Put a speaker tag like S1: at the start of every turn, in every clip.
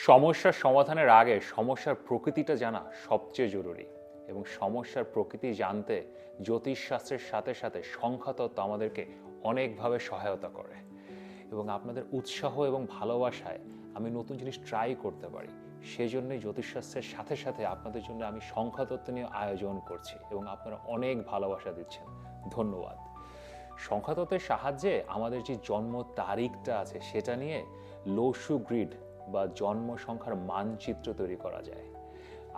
S1: সমস্যার সমাধানের আগে সমস্যার প্রকৃতিটা জানা সবচেয়ে জরুরি এবং সমস্যার প্রকৃতি জানতে জ্যোতিষশাস্ত্রের সাথে সাথে সংখ্যাতত্ত্ব আমাদেরকে অনেকভাবে সহায়তা করে এবং আপনাদের উৎসাহ এবং ভালোবাসায় আমি নতুন জিনিস ট্রাই করতে পারি। সেজন্যই জ্যোতিষশাস্ত্রের সাথে সাথে আপনাদের জন্য আমি সংখ্যাতত্ত্ব নিয়ে আয়োজন করছি এবং আপনারা অনেক ভালোবাসা দিচ্ছেন, ধন্যবাদ। সংখ্যাতত্ত্বের সাহায্যে আমাদের যে জন্ম তারিখটা আছে সেটা নিয়ে লোসু গ্রিড বা জন্ম সংখ্যার মানচিত্র তৈরি করা যায়।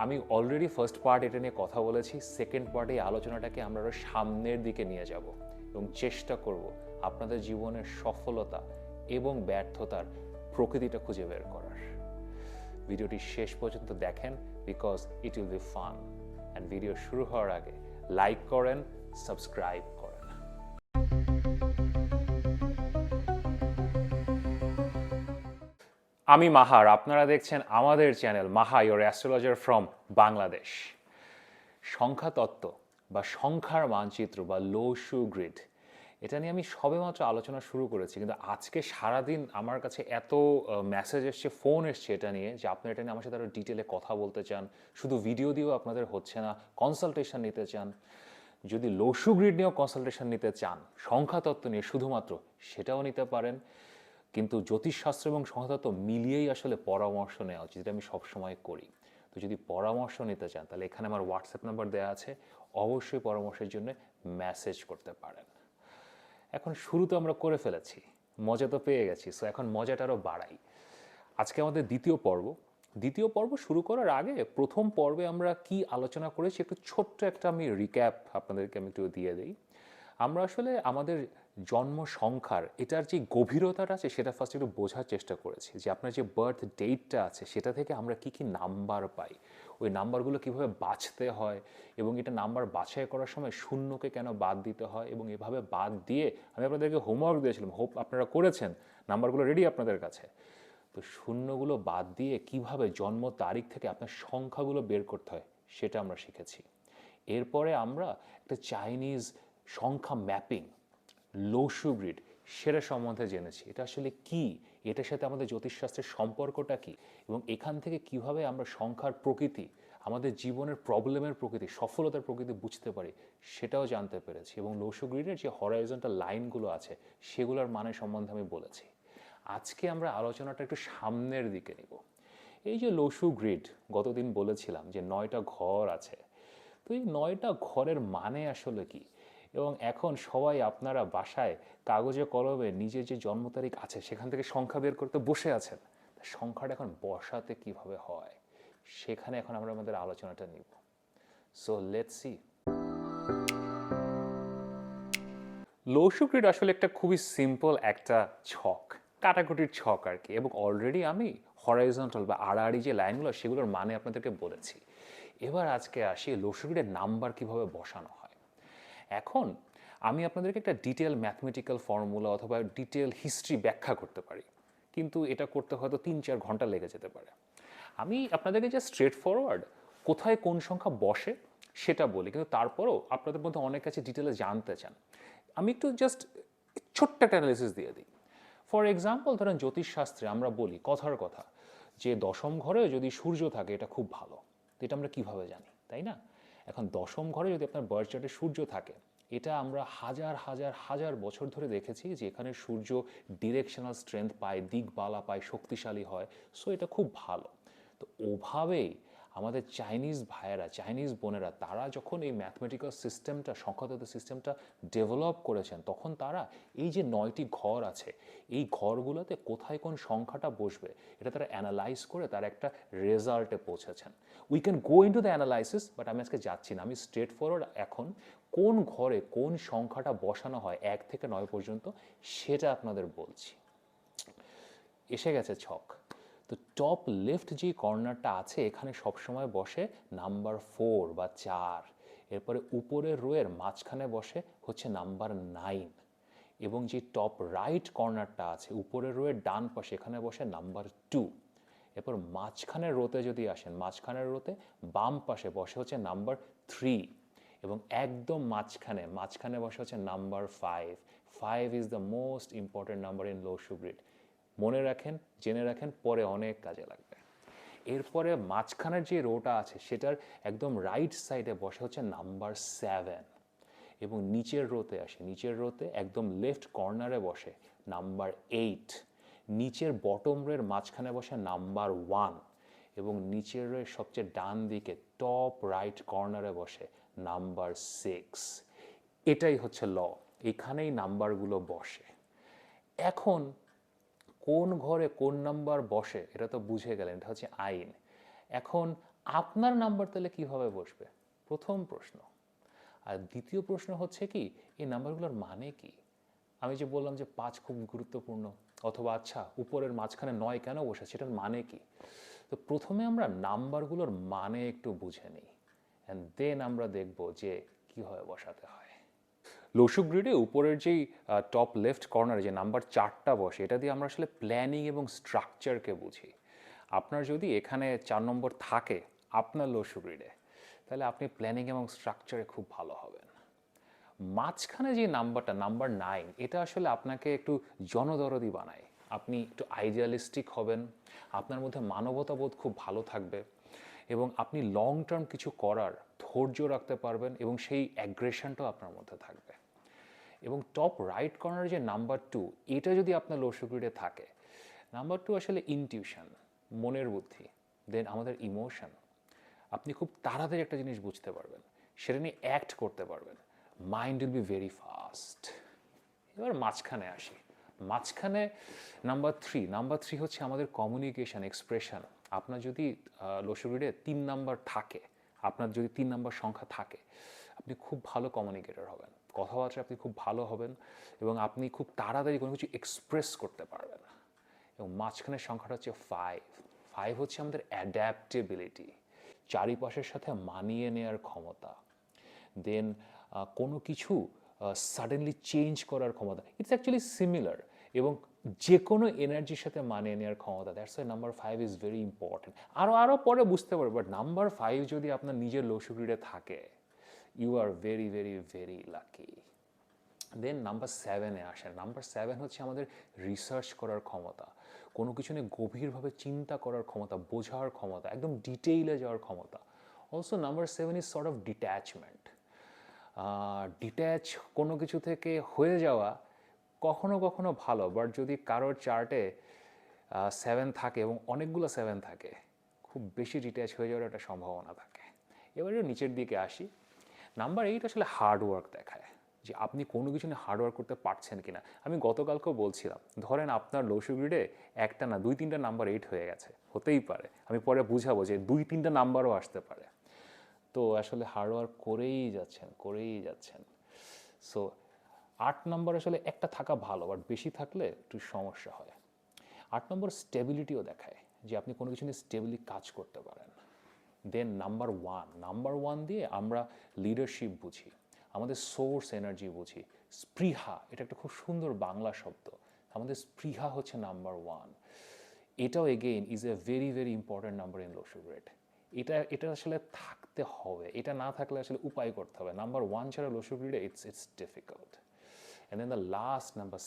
S1: আমি অলরেডি ফার্স্ট পার্ট এটা নিয়ে কথা বলেছি, সেকেন্ড পার্টে এই আলোচনাটাকে আমরা আরো সামনের দিকে নিয়ে যাব এবং চেষ্টা করব আপনাদের জীবনের সফলতা এবং ব্যর্থতার প্রকৃতিটা খুঁজে বের করার। ভিডিওটি শেষ পর্যন্ত দেখেন because it will be fun. And video শুরু হওয়ার আগে লাইক করেন, সাবস্ক্রাইব করেন। আমি মাহার, আপনারা দেখছেন আমাদের channel Maha your astrologer from Bangladesh. সংখ্যাতত্ত্ব বা সংখ্যার মানচিত্র বা লোসু গ্রিড, এটা নিয়ে আমি সবেমাত্র আলোচনা শুরু করেছি, কিন্তু আজকে সারাদিন আমার কাছে এত মেসেজ এসছে, ফোন এসছে এটা নিয়ে যে আপনারা এটা নিয়ে আমার সাথে আরও ডিটেলে কথা বলতে চান। শুধু ভিডিও দিয়েও আপনাদের হচ্ছে না, কনসালটেশন নিতে চান। যদি লোসু গ্রিড নিয়েও কনসালটেশন নিতে চান, সংখ্যাতত্ত্ব নিয়ে শুধুমাত্র, সেটাও নিতে পারেন। কিন্তু জ্যোতিষশাস্ত্র এবং সংখ্যাতত্ত্ব মিলিয়েই আসলে পরামর্শ নেওয়া উচিত, যেটা আমি সবসময় করি। তো যদি পরামর্শ নিতে চান তাহলে এখানে আমার হোয়াটসঅ্যাপ নাম্বার দেওয়া আছে, অবশ্যই পরামর্শের জন্য মেসেজ করতে পারেন। এখন শুরু তো আমরা করে ফেলেছি, মজা তো পেয়ে গেছি, সো এখন মজাটা আরও বাড়াই। আজকে আমাদের দ্বিতীয় পর্ব শুরু করার আগে প্রথম পর্বে আমরা কি আলোচনা করেছি একটু ছোট্ট একটা আমি রিক্যাপ আপনাদেরকে আমি একটু দিয়ে দিই। আমরা আসলে আমাদের জন্ম সংখ্যার এটার যে গভীরতাটা আছে সেটা ফার্স্ট একটু বোঝার চেষ্টা করেছি, যে আপনার যে বার্থ ডেটটা আছে সেটা থেকে আমরা কি কি নাম্বার পাই, ওই নাম্বারগুলো কিভাবে বাছতে হয় এবং এটা নাম্বার বাছাই করার সময় শূন্যকে কেন বাদ দিতে হয়, এবং এভাবে বাদ দিয়ে আমি আপনাদেরকে হোমওয়ার্ক দিয়েছিলাম, হোপ আপনারা করেছেন, নাম্বারগুলো রেডি আপনাদের কাছে। তো শূন্যগুলো বাদ দিয়ে কিভাবে জন্ম তারিখ থেকে আপনার সংখ্যাগুলো বের করতে হয় সেটা আমরা শিখেছি। এরপরে আমরা একটা চাইনিজ সংখ্যা ম্যাপিং, লোসু গ্রিড, সেটা সম্বন্ধে জেনেছি। এটা আসলে কি, এটার সাথে আমাদের জ্যোতিষশাস্ত্রের সম্পর্কটা কি, এবং এখান থেকে কিভাবে আমরা সংখ্যার প্রকৃতি, আমাদের জীবনের প্রবলেমের প্রকৃতি, সফলতার প্রকৃতি বুঝতে পারি সেটাও জানতে পেরেছি। এবং লোসু গ্রিডের যে হরাইজন্টাল লাইনগুলো আছে সেগুলোর মানে সম্বন্ধে আমি বলেছি। আজকে আমরা আলোচনাটা একটু সামনের দিকে নিব। এই যে লোসু গ্রিড, গতদিন বলেছিলাম যে 9টা ঘর আছে। তো এই 9টা ঘরের মানে আসলে কি, এবং এখন সবাই আপনারা বাসায় কাগজে কলমে নিজের যে জন্ম তারিখ আছে সেখান থেকে সংখ্যা বের করতে বসে আছেন। সংখ্যাটা এখন বসাতে কিভাবে হয় সেখানে এখন আমরা আমাদের আলোচনাটা নিব। So let's see. Lo Shu grid আসলে একটা খুবই সিম্পল একটা ছক, কাটাকুটির ছক আর কি, এবং অলরেডি আমি হরাইজন্টাল বা আড়াআড়ি যে লাইনগুলো সেগুলোর মানে আপনাদেরকে বলেছি। এবার আজকে আসি লোসু গ্রিডের নাম্বার কিভাবে বসানো হয়। এখন আমি আপনাদেরকে একটা ডিটেল ম্যাথমেটিক্যাল ফর্মুলা অথবা ডিটেল হিস্ট্রি ব্যাখ্যা করতে পারি, কিন্তু এটা করতে হয়তো 3-4 ঘন্টা লেগে যেতে পারে। আমি আপনাদেরকে যে স্ট্রেট ফরওয়ার্ড কোথায় কোন সংখ্যা বসে সেটা বলি, কিন্তু তারপরেও আপনাদের মধ্যে অনেক কাছে ডিটেলে জানতে চান, আমি একটু জাস্ট ছোট্ট একটা অ্যানালিসিস দিয়ে দিই। ফর এক্সাম্পল ধরেন জ্যোতিষশাস্ত্রে আমরা বলি কথার কথা যে দশম ঘরে যদি সূর্য থাকে এটা খুব ভালো। তো এটা আমরা কিভাবে জানি, তাই না? এখন দশম ঘরে যদি আপনার বার্থ চার্টে সূর্য থাকে, এটা আমরা হাজার হাজার হাজার বছর ধরে দেখেছি যে এখানে সূর্য ডিরেকশনাল স্ট্রেংথ পায়, দিকবালা পায়, শক্তিশালী হয়। সো এটা খুব ভালো। তো ওভাবেই আমাদের চাইনিজ ভাইয়েরা, চাইনিজ বোনেরা, তারা যখন এই ম্যাথমেটিক্যাল সিস্টেমটা, সংখ্যাতত্ত্ব সিস্টেমটা ডেভেলপ করেছেন, তখন তারা এই যে 9টি ঘর আছে এই ঘরগুলোতে কোথায় কোন সংখ্যাটা বসবে এটা তারা অ্যানালাইজ করে তার একটা রেজাল্টে পৌঁছেছেন। We can go into the analysis, but আমি আজকে যাচ্ছি না। আমি স্ট্রেট ফরওয়ার্ড এখন কোন ঘরে কোন সংখ্যাটা বসানো হয় 1 থেকে 9 পর্যন্ত সেটা আপনাদের বলছি। এসে গেছে ছক। তো টপ লেফট যে কর্নারটা আছে এখানে সবসময় বসে নাম্বার 4 বা 4। এরপরে উপরের রোয়ের মাঝখানে বসে হচ্ছে নাম্বার 9, এবং যে টপ রাইট কর্নারটা আছে উপরের রোয়ের ডান পাশে এখানে বসে নাম্বার 2। এরপর মাঝখানের রোতে যদি আসেন, মাঝখানের রোতে বাম পাশে বসে হচ্ছে নাম্বার 3, এবং একদম মাঝখানে বসে হচ্ছে number 5। 5 is the most important number in Lo Shu grid. মনে রাখেন, জেনে রাখেন, পরে অনেক কাজে লাগবে। এরপরে মাঝখানের যে রোটা আছে সেটার একদম রাইট সাইডে বসে হচ্ছে নাম্বার 7, এবং নিচের রোতে আসে, নিচের রোতে একদম লেফট কর্নারে বসে নাম্বার 8, নিচের বটম রোয়ের মাঝখানে বসে নাম্বার 1, এবং নিচের রোয়ের সবচেয়ে ডান দিকে টপ রাইট কর্নারে বসে নাম্বার 6। এটাই হচ্ছে ল, এখানেই নাম্বারগুলো বসে। এখন কোন ঘরে কোন নাম্বার বসে এটা তো বুঝে গেলেন, এটা হচ্ছে আইন। এখন আপনার নাম্বার তাহলে কিভাবে বসবে, প্রথম প্রশ্ন। আর দ্বিতীয় প্রশ্ন হচ্ছে কি, এই নাম্বারগুলোর মানে কি? আমি যে বললাম যে 5 খুব গুরুত্বপূর্ণ, অথবা আচ্ছা উপরের মাঝখানে 9 কেন বসে, সেটার মানে কি? তো প্রথমে আমরা নাম্বারগুলোর মানে একটু বুঝে নিই, অ্যান্ড দেন আমরা দেখব যে কীভাবে বসাতে হয়। লসু গ্রিডে উপরের যেই টপ লেফট কর্নারে যে নাম্বার 4টা বসে, এটা দিয়ে আমরা আসলে প্ল্যানিং এবং স্ট্রাকচারকে বুঝি। আপনার যদি এখানে 4 নম্বর থাকে আপনার লসু গ্রিডে, তাহলে আপনি প্ল্যানিং এবং স্ট্রাকচারে খুব ভালো হবেন। মাঝখানে যে নাম্বারটা নাম্বার 9, এটা আসলে আপনাকে একটু জনদরদি বানায়। আপনি একটু আইডিয়ালিস্টিক হবেন, আপনার মধ্যে মানবতাবোধ খুব ভালো থাকবে, এবং আপনি লং টার্ম কিছু করার ধৈর্য রাখতে পারবেন, এবং সেই অ্যাগ্রেশনটাও আপনার মধ্যে থাকবে। এবং টপ রাইট কর্নারে যে নাম্বার 2, এটা যদি আপনার লসু গ্রিডে থাকে, নাম্বার 2 আসলে ইনটিউশন, মনের বুদ্ধি, দেন আমাদের ইমোশন। আপনি খুব তাড়াতাড়ি একটা জিনিস বুঝতে পারবেন, সেটা নিয়ে অ্যাক্ট করতে পারবেন, mind will be very fast. এবার মাঝখানে আসি, মাঝখানে নাম্বার 3 হচ্ছে আমাদের কমিউনিকেশন, এক্সপ্রেশন। আপনার যদি লসু গ্রিডে 3 নাম্বার থাকে, আপনার যদি 3 নাম্বার সংখ্যা থাকে, আপনি খুব ভালো কমিউনিকেটর হবেন, কথাবার্তা আপনি খুব ভালো হবেন, এবং আপনি খুব তাড়াতাড়ি কোনো কিছু এক্সপ্রেস করতে পারবেন। এবং মাঝখানের সংখ্যাটা হচ্ছে 5 হচ্ছে আমাদের অ্যাডাপ্টেবিলিটি, চারিপাশের সাথে মানিয়ে নেওয়ার ক্ষমতা, দেন কোনো কিছু সাডেনলি চেঞ্জ করার ক্ষমতা। ইটস অ্যাকচুয়ালি সিমিলার, এবং যে কোনো এনার্জির সাথে মানিয়ে নেওয়ার ক্ষমতা। That's why number 5 is very important. আরও পরে বুঝতে পারবে, বাট নাম্বার 5 যদি আপনার নিজের লসু গ্রিডে থাকে, you are very very very lucky. Then number 7-এ আসেন। নাম্বার 7 হচ্ছে আমাদের রিসার্চ করার ক্ষমতা, কোনো কিছু নিয়ে গভীরভাবে চিন্তা করার ক্ষমতা, বোঝার ক্ষমতা, একদম ডিটেইলে যাওয়ার ক্ষমতা। Also number 7 is sort of detachment. Detach কোনো কিছু থেকে হয়ে যাওয়া কখনো কখনো ভালো, বাট যদি কারোর চার্টে 7 থাকে এবং অনেকগুলো 7 থাকে, খুব বেশি ডিট্যাচ হয়ে যাওয়ার একটা সম্ভাবনা থাকে। এবারে নিচের দিকে আসি। নাম্বার 8 আসলে হার্ডওয়ার্ক দেখায়, যে আপনি কোনো কিছু নিয়ে হার্ডওয়ার্ক করতে পারছেন কিনা। আমি গতকালকেও বলছিলাম, ধরেন আপনার লসু গ্রিডে একটা না 2-3টা নাম্বার 8 হয়ে গেছে, হতেই পারে, আমি পরে বুঝাবো যে 2-3টা নাম্বারও আসতে পারে। তো আসলে হার্ডওয়ার্ক করেই যাচ্ছেন। সো 8 নম্বর আসলে একটা থাকা ভালো, বাট বেশি থাকলে একটু সমস্যা হয়। 8 নম্বর স্টেবিলিটিও দেখায়, যে আপনি কোনো কিছু নিয়ে স্টেবিলি কাজ করতে পারেন। দেন নাম্বার ওয়ান দিয়ে আমরা লিডারশিপ বুঝি, আমাদের সোর্স এনার্জি বুঝি, স্পৃহা, এটা একটা খুব সুন্দর বাংলা শব্দ। আমাদের স্পৃহা হচ্ছে নাম্বার 1। এটাও again is a very very important number in Lo Shu grid. এটা আসলে থাকতে হবে, এটা না থাকলে আসলে উপায় করতে হবে। নাম্বার 1 ছাড়া লসু গ্রিডে it's difficult. And then the last number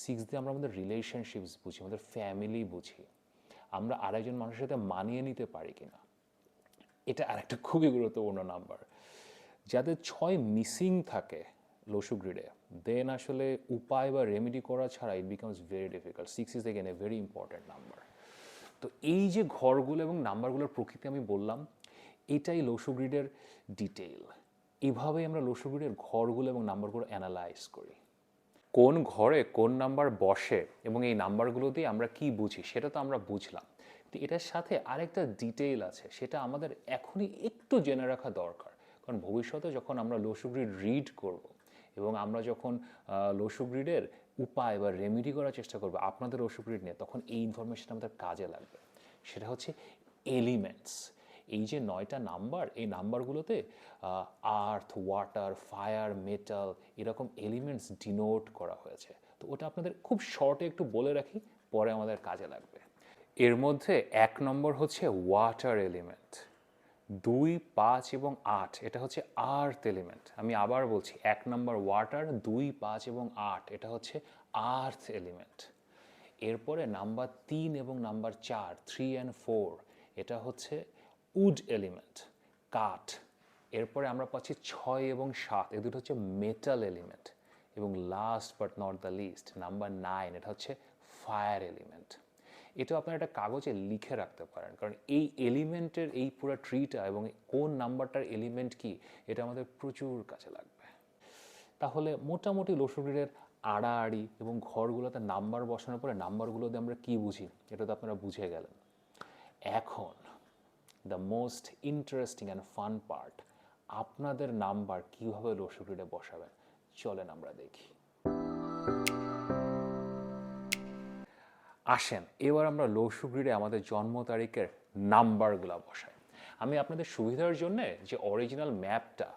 S1: 6 দিয়ে আমরা আমাদের রিলেশনশিপস বুঝি, আমাদের ফ্যামিলি বুঝি, আমরা আরেকজন মানুষের সাথে মানিয়ে নিতে পারি কিনা। এটা আরেকটা খুবই গুরুত্বপূর্ণ নাম্বার। যাদের 6 মিসিং থাকে লসু গ্রিডে, দেন আসলে উপায় বা রেমেডি করা ছাড়া it becomes very difficult. 6 is again a very important number. তো এই যে ঘরগুলো এবং নাম্বারগুলোর প্রকৃতি আমি বললাম, এটাই লসু গ্রিডের ডিটেইল। এভাবেই আমরা লসু গ্রিডের ঘরগুলো এবং নাম্বারগুলো অ্যানালাইজ করি। কোন ঘরে কোন নাম্বার বসে এবং এই নাম্বারগুলো দিয়ে আমরা কি বুঝি সেটা তো আমরা বুঝলাম, কিন্তু এটার সাথে আরেকটা ডিটেইল আছে, সেটা আমাদের এখনই একটু জেনে রাখা দরকার। কারণ ভবিষ্যতে যখন আমরা লসু গ্রিড রিড করব, এবং আমরা যখন লসু গ্রিডের উপায় বা রেমেডি করার চেষ্টা করবো আপনাদের লসু গ্রিড নিয়ে, তখন এই ইনফরমেশন আমাদের কাজে লাগবে। সেটা হচ্ছে এলিমেন্টস। এই যে 9টা নাম্বার, এই নাম্বারগুলোতে আর্থ, ওয়াটার, ফায়ার, মেটাল, এরকম এলিমেন্টস ডিনোট করা হয়েছে। তো ওটা আপনাদের খুব শর্টে একটু বলে রাখি, পরে আমাদের কাজে লাগবে। এর মধ্যে 1 নম্বর হচ্ছে ওয়াটার এলিমেন্ট, 2, 5 এবং 8 এটা হচ্ছে আর্থ এলিমেন্ট। আমি আবার বলছি, 1 নম্বর ওয়াটার, 2, 5 এবং 8 এটা হচ্ছে আর্থ এলিমেন্ট। এরপরে নাম্বার 3 এবং নাম্বার 4, 3 and 4, এটা হচ্ছে উড এলিমেন্ট, কাঠ। এরপরে আমরা পাচ্ছি 6 এবং 7, এ দুটো হচ্ছে মেটাল এলিমেন্ট। এবং last but not the list, number 9, এটা হচ্ছে ফায়ার এলিমেন্ট। এটা আপনারা একটা কাগজে লিখে রাখতে পারেন, কারণ এই এলিমেন্টের এই পুরো ট্রিটা এবং কোন নাম্বারটার এলিমেন্ট কি, এটা আমাদের প্রচুর কাজে লাগবে। তাহলে মোটামুটি লসগ্রিডের আড়াআড়ি এবং ঘরগুলোতে নাম্বার বসানোর পরে নাম্বারগুলোতে আমরা কি বুঝি, এটা তো আপনারা বুঝে গেলেন। এখন the most interesting and fun part, আপনাদের নাম্বার কীভাবে লসগ্রিডে বসাবেন, চলেন আমরা দেখি। আসেন এবার আমরা লসগ্রিডে আমাদের জন্ম তারিখের নাম্বারগুলো বসাই। আমি আপনাদের সুবিধার জন্য যে অরিজিনাল ম্যাপটা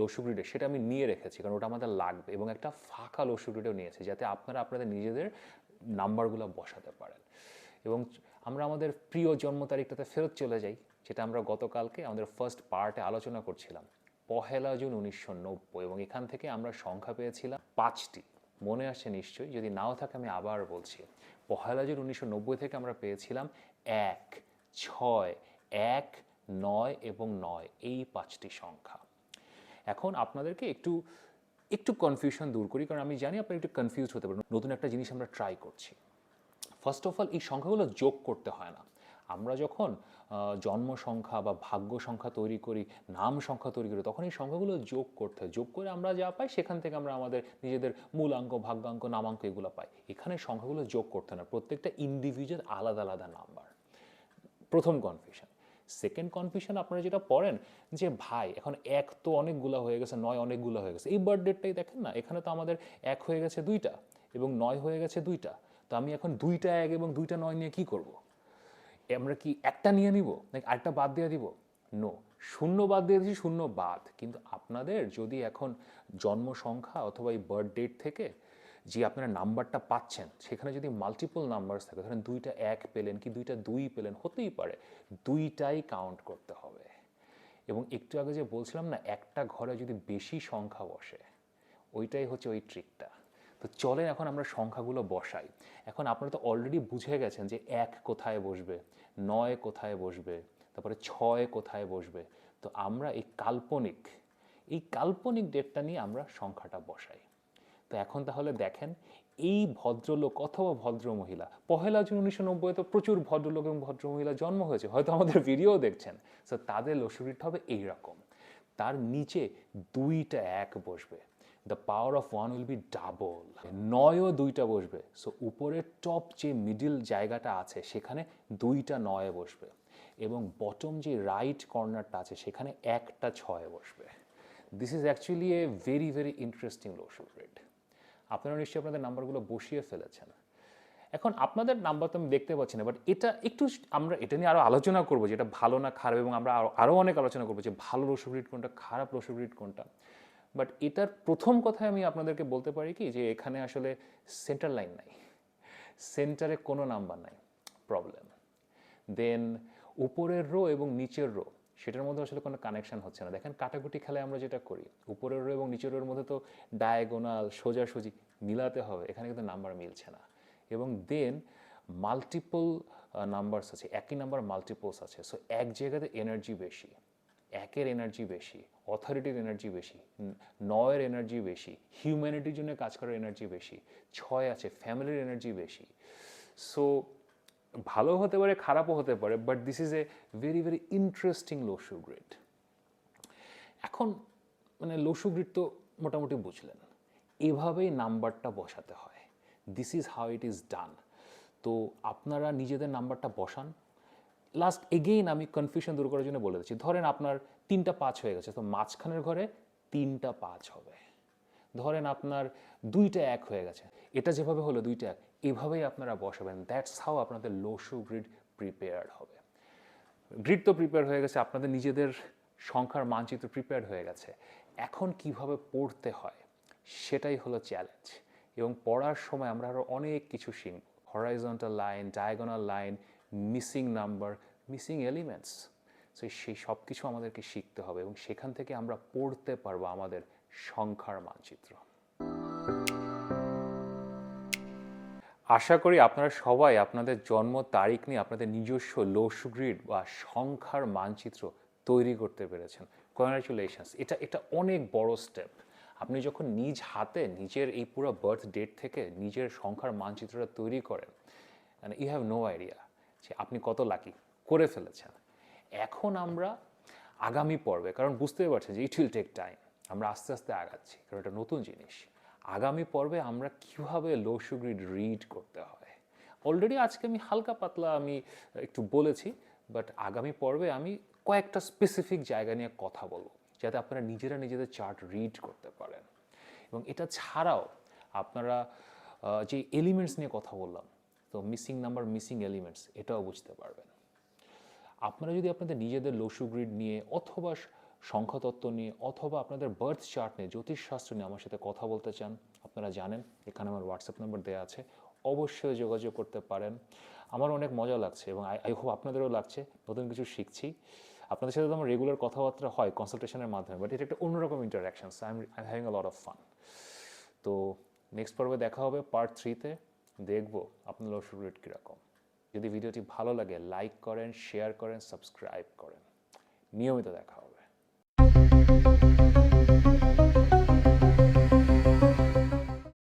S1: লসগ্রিডে সেটা আমি নিয়ে রেখেছি, কারণ ওটা আমাদের লাগবে, এবং একটা ফাঁকা লসগ্রিডেও নিয়েছি যাতে আপনারা আপনাদের নিজেদের নাম্বারগুলো বসাতে পারেন। এবং আমরা আমাদের প্রিয় জন্ম তারিখটাতে ফেরত চলে যাই, যেটা আমরা গতকালকে আমাদের ফার্স্ট পার্টে আলোচনা করছিলাম, 1 জুন 1990, এবং এখান থেকে আমরা সংখ্যা পেয়েছিলাম 5টি। মনে আসছে নিশ্চয়ই, যদি নাও থাকে আমি আবার বলছি। 1 জুন 1990 থেকে আমরা পেয়েছিলাম 1, 6, 1, 9 এবং 9, এই 5টি সংখ্যা। এখন আপনাদেরকে একটু কনফিউশন দূর করি, কারণ আমি জানি আপনারা একটু কনফিউজ হতে পারেন। নতুন একটা জিনিস আমরা ট্রাই করছি। ফার্স্ট অফ অল, এই সংখ্যাগুলো যোগ করতে হয় না। আমরা যখন জন্ম সংখ্যা বা ভাগ্য সংখ্যা তৈরি করি, নাম সংখ্যা তৈরি করি, তখন এই সংখ্যাগুলো যোগ করতে হয়। যোগ করে আমরা যা পাই সেখান থেকে আমরা আমাদের নিজেদের মূলাঙ্ক, ভাগ্যাঙ্ক, নামাঙ্ক এগুলো পাই। এখানে সংখ্যাগুলো যোগ করতে না, প্রত্যেকটা ইন্ডিভিজুয়াল আলাদা আলাদা নাম্বার। প্রথম কনফিউশন। সেকেন্ড কনফিউশন আপনারা যেটা পড়েন যে ভাই এখন 1 তো অনেকগুলো হয়ে গেছে, 9 অনেকগুলো হয়ে গেছে, এই বার্থডেটাই দেখেন না, এখানে তো আমাদের 1 হয়ে গেছে 2টা এবং 9 হয়ে গেছে 2টা, তো আমি এখন 2টা 1 এবং 2টা 9 নিয়ে কি করব? আমরা কি একটা নিয়ে নিব নাকি আরেকটা বাদ দিয়ে দিব? নো, শূন্য বাদ দিয়ে দিচ্ছি, শূন্য বাদ। কিন্তু আপনাদের যদি এখন জন্ম সংখ্যা অথবা এই বার্থ ডেট থেকে যে আপনারা নাম্বারটা পাচ্ছেন সেখানে যদি মাল্টিপল নাম্বারস থাকে, ধরেন 2টা 1 পেলেন কি 2টা 2 পেলেন, হতেই পারে, 2টাই কাউন্ট করতে হবে। এবং একটু আগে যে বলছিলাম না, একটা ঘরে যদি বেশি সংখ্যা বসে, ওইটাই হচ্ছে ওই ট্রিকটা। তো চলেন এখন আমরা সংখ্যাগুলো বসাই। এখন আপনারা তো অলরেডি বুঝে গেছেন যে 1 কোথায় বসবে, 9 কোথায় বসবে, তারপরে 6 কোথায় বসবে। তো আমরা এই কাল্পনিক ডেটটা নিয়ে আমরা সংখ্যাটা বসাই। তো এখন তাহলে দেখেন, এই ভদ্রলোক অথবা ভদ্রমহিলা, 1 জুন 1990 তো প্রচুর ভদ্রলোক এবং ভদ্রমহিলা জন্ম হয়েছে, হয়তো আমাদের ভিডিও দেখছেন, সো তাদের লসগ্রিডটা হবে এইরকম। তার নিচে 2টা 1 বসবে, the power of 1 will be double. 9ও 2টা বসবে, সো উপরের টপ যে মিডিল জায়গাটা আছে সেখানে 2টা 9 বসবে, এবং বটম যে রাইট কর্নারটা আছে সেখানে 1টা 6 বসবে। This is actually a very very interesting Lo Shu grid. আপনারা নিশ্চয়ই আপনাদের নাম্বারগুলো বসিয়ে ফেলেছেন। এখন আপনাদের নাম্বার তো আমি দেখতে পাচ্ছি না, বাট আমরা এটা নিয়ে আরও আলোচনা করবো যে এটা ভালো না খারাপ, এবং আমরা আরও অনেক আলোচনা করবো যে ভালো লসগ্রিড কোনটা, খারাপ লসগ্রিড কোনটা। বাট এটার প্রথম কথায় আমি আপনাদেরকে বলতে পারি কি, যে এখানে আসলে সেন্টার লাইন নাই, সেন্টারে কোনো নাম্বার নাই, প্রবলেম। দেন উপরের রো এবং নিচের রো, সেটার মধ্যে আসলে কোনো কানেকশন হচ্ছে না। দেখেন কাটাকুটি খেলায় আমরা যেটা করি, উপরের রো এবং নিচের রোর মধ্যে তো ডায়াগোনাল সোজাসুজি মিলাতে হবে, এখানে কিন্তু নাম্বার মিলছে না। এবং দেন মাল্টিপল নাম্বারস আছে, একই নাম্বার মাল্টিপলস আছে, সো এক জায়গাতে এনার্জি বেশি, 1-এর এনার্জি বেশি, অথরিটির এনার্জি বেশি, 9-এর এনার্জি বেশি, হিউম্যানিটির জন্য কাজ করার এনার্জি বেশি, 6 আছে ফ্যামিলির এনার্জি বেশি। সো ভালো হতে পারে, খারাপও হতে পারে, but this is a very very interesting Lo Shu grid. এখন মানে লসগ্রিড তো মোটামুটি বুঝলেন, এভাবেই নাম্বারটা বসাতে হয়। This is how it is done. তো আপনারা নিজেদের নাম্বারটা বসান। লাস্ট এগেইন আমি কনফিউশন দূর করার জন্য বলে দিচ্ছি, ধরেন আপনার 3টা 5 হয়ে গেছে, তো মাঝখানের ঘরে 3টা 5 হবে। ধরেন আপনার 2টা 1 হয়ে গেছে, এটা যেভাবে হলো 2টা 1, এভাবেই আপনারা বসাবেন। দ্যাটস হাউ আপনাদের লসগ্রিড প্রিপেয়ার্ড হবে। গ্রিড তো প্রিপেয়ার হয়ে গেছে, আপনাদের নিজেদের সংখ্যার মানচিত্র প্রিপেয়ার হয়ে গেছে। এখন কিভাবে পড়তে হয় সেটাই হলো চ্যালেঞ্জ। এবং পড়ার সময় আমরা আরও অনেক কিছু শিখব, horizontal line, diagonal line, missing number, missing elements. So সেই সব কিছু আমাদেরকে শিখতে হবে, এবং সেখান থেকে আমরা পড়তে পারবো আমাদের সংখ্যার মানচিত্র। আশা করি আপনারা সবাই আপনাদের জন্ম তারিখ নিয়ে আপনাদের নিজস্ব লসু গ্রিড বা সংখ্যার মানচিত্র তৈরি করতে পেরেছেন। কংগ্রাচুলেশনস, এটা অনেক বড় স্টেপ। আপনি যখন নিজ হাতে নিজের এই পুরো বার্থ ডেট থেকে নিজের সংখ্যার মানচিত্রটা তৈরি করেন, মানে ইউ হ্যাভ নো আইডিয়া যে আপনি কত লাকি করে ফেলেছেন। এখন আমরা আগামী পর্বে, কারণ বুঝতেই পারছেন যে ইট উইল টেক টাইম, আমরা আস্তে আস্তে আগাচ্ছি কারণ এটা নতুন জিনিস। আগামী পর্বে আমরা কীভাবে লসু গ্রিড রিড করতে হয় অলরেডি আজকে আমি হালকা পাতলা একটু বলেছি, বাট আগামী পর্বে আমি কয়েকটা স্পেসিফিক জায়গা নিয়ে কথা বলবো যাতে আপনারা নিজেরা নিজেদের চার্ট রিড করতে পারেন। এবং এটা ছাড়াও আপনারা যে এলিমেন্টস নিয়ে কথা বললাম, তো মিসিং নাম্বার, মিসিং এলিমেন্টস, এটাও বুঝতে পারবেন। আপনারা যদি আপনাদের নিজেদের লসু গ্রিড নিয়ে অথবা সংখ্যাতত্ত্ব নিয়ে অথবা আপনাদের বার্থ চার্ট নিয়ে, জ্যোতিষশাস্ত্র নিয়ে আমার সাথে কথা বলতে চান, আপনারা জানেন এখানে আমার হোয়াটসঅ্যাপ নাম্বার দেওয়া আছে, অবশ্যই যোগাযোগ করতে পারেন। আমার অনেক মজা লাগছে এবং আই হোপ আপনাদেরও লাগছে, নতুন কিছু শিখছি। আপনাদের সাথে তো আমার রেগুলার কথাবার্তা হয় কনসালটেশনের মাধ্যমে, বাট এটা একটা অন্যরকম interaction, so I am having a lot of fun. তো নেক্সট পর্বে দেখা হবে পার্ট 3-তে, দেখবো আপনার লসু গ্রিড কীরকম। যদি ভিডিওটি ভালো লাগে লাইক করেন, শেয়ার করেন, সাবস্ক্রাইব করেন। নিয়মিত দেখা হবে।